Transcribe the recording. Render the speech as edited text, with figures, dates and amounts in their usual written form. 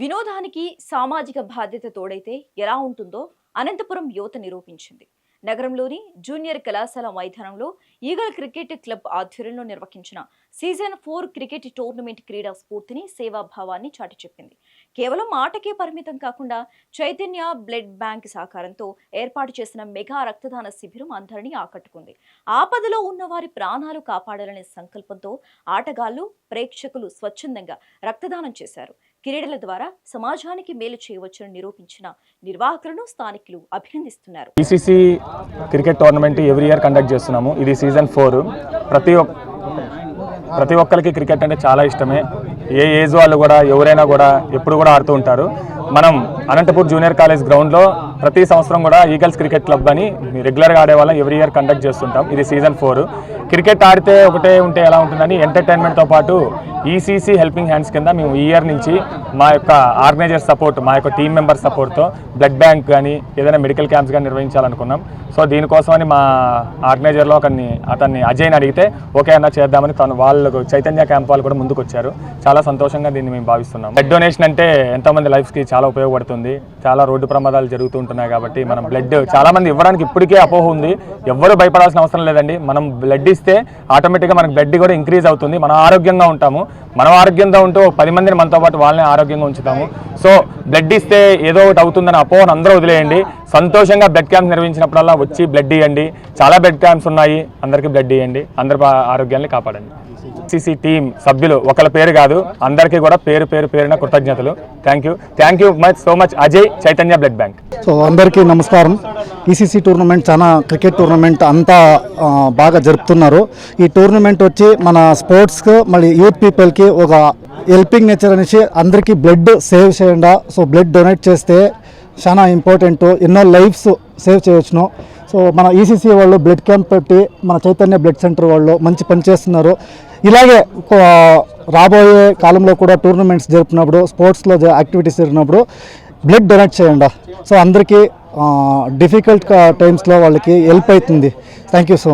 వినోదానికి సామాజిక బాధ్యత తోడైతే ఎలా ఉంటుందో అనంతపురం యువత నిరూపించింది. నగరంలోని జూనియర్ కళాశాల మైదానంలో ఈగల్ క్రికెట్ క్లబ్ ఆధ్వర్యంలో నిర్వహించిన సీజన్ 4 క్రికెట్ టోర్నమెంట్ క్రీడా స్ఫూర్తిని, సేవాభావాన్ని చాటి చెప్పింది. కేవలం ఆటకే పరిమితం కాకుండా చైతన్య బ్లడ్ బ్యాంక్ సహకారంతో ఏర్పాటు చేసిన మెగా రక్తదాన శిబిరం అందరినీ ఆకట్టుకుంది. ఆపదలో ఉన్న వారి ప్రాణాలు కాపాడాలనే సంకల్పంతో ఆటగాళ్లు, ప్రేక్షకులు స్వచ్ఛందంగా రక్తదానం చేశారు. క్రీడల ద్వారా సమాజానికి మేలు చేయవచ్చని నిరూపించిన నిర్వాహకులను స్థానికులు అభినందిస్తున్నారు. ECC cricket tournament every year conduct చేస్తున్నాము. ఇది సీజన్ 4. ప్రతి ఒక్కరికి క్రికెట్ అంటే చాలా ఇష్టమే. ఏ ఏజ్ వాళ్ళు కూడా ఎవరైనా కూడా ఎప్పుడు కూడా ఆడుతూ ఉంటారు. మనం అనంతపూర్ జూనియర్ కాలేజ్ గ్రౌండ్లో ప్రతి సంవత్సరం కూడా ఈగల్స్ క్రికెట్ క్లబ్ అని రెగ్యులర్గా ఆడేవాళ్ళం ఎవ్రీ ఇయర్ కండక్ట్ చేస్తుంటాం. ఇది సీజన్ 4. క్రికెట్ ఆడితే ఒకటే ఉంటే ఎలా ఉంటుందని ఎంటర్టైన్మెంట్తో పాటు ఈసీసీ హెల్పింగ్ హ్యాండ్స్ కింద మేము ఈ ఇయర్ నుంచి మా యొక్క ఆర్గనైజర్ సపోర్ట్, మా యొక్క టీం మెంబర్ సపోర్ట్తో బ్లడ్ బ్యాంక్ కానీ ఏదైనా మెడికల్ క్యాంప్స్ కానీ నిర్వహించాలనుకున్నాం. సో దీనికోసమని మా ఆర్గనైజర్లో అతన్ని అజయ్ని అడిగితే ఓకే అన్న చేద్దామని వాళ్ళకు చైతన్య క్యాంప్ వాళ్ళు కూడా ముందుకు వచ్చారు. చాలా సంతోషంగా దీన్ని మేము భావిస్తున్నాం. బ్లడ్ డొనేషన్ అంటే ఎంతోమంది లైఫ్స్కి చాలా ఉపయోగపడుతుంది. చాలా రోడ్డు ప్రమాదాలు జరుగుతుంటున్నాయి కాబట్టి మనం బ్లడ్ చాలామంది ఇవ్వడానికి ఇప్పటికే అపోహ ఉంది. ఎవ్వరూ భయపడాల్సిన అవసరం లేదండి. మనం బ్లడ్ ఇస్తే ఆటోమేటిక్గా మనకు బ్లడ్ కూడా ఇంక్రీజ్ అవుతుంది. మనం ఆరోగ్యంగా ఉంటాము. మనం ఆరోగ్యంగా ఉంటూ 10 మందిని మనతో పాటు వాళ్ళని ఆరోగ్యంగా ఉంచుతాము. సో బ్లడ్ ఇస్తే ఏదో ఒకటి అవుతుందని అపోహను అందరూ వదిలేయండి. సంతోషంగా బ్లడ్ క్యాంప్స్ నిర్వహించినప్పుడల్లా వచ్చి బ్లడ్ ఇవ్వండి. చాలా బ్లడ్ క్యాంప్స్ ఉన్నాయి. అందరికీ బ్లడ్ ఇవ్వండి. అందరి ఆరోగ్యాన్ని కాపాడండి. ఈసీసీ టీం సభ్యులు ఒకళ్ళ పేరు కాదు, అందరికీ కూడా పేరున కృతజ్ఞతలు. Thank you so much Ajay, Chaitanya blood bank. So అందరికీ నమస్కారం. ఈసీసీ టోర్నమెంట్ చాలా క్రికెట్ టోర్నమెంట్ అంతా బాగా జరుపుతున్నారు. ఈ టోర్నమెంట్ వచ్చి మన స్పోర్ట్స్కి మళ్ళీ యూత్ పీపుల్కి ఒక హెల్పింగ్ నేచర్ అనేసి అందరికీ బ్లడ్ సేవ్ చేయండి. సో బ్లడ్ డొనేట్ చేస్తే చాలా ఇంపార్టెంట్, ఎన్నో లైఫ్స్ సేవ్ చేయవచ్చును. సో మన ఈసీసీ వాళ్ళు బ్లడ్ క్యాంప్ పెట్టి మన చైతన్య బ్లడ్ సెంటర్ వాళ్ళు మంచి పని చేస్తున్నారు. ఇలాగే రాబోయే కాలంలో కూడా టోర్నమెంట్స్ జరుపునప్పుడు, స్పోర్ట్స్లో యాక్టివిటీస్ జరిగినప్పుడు బ్లడ్ డొనేట్ చేయండి. సో అందరికీ డిఫికల్ట్ టైమ్స్లో వాళ్ళకి హెల్ప్ అవుతుంది. Thank you so much.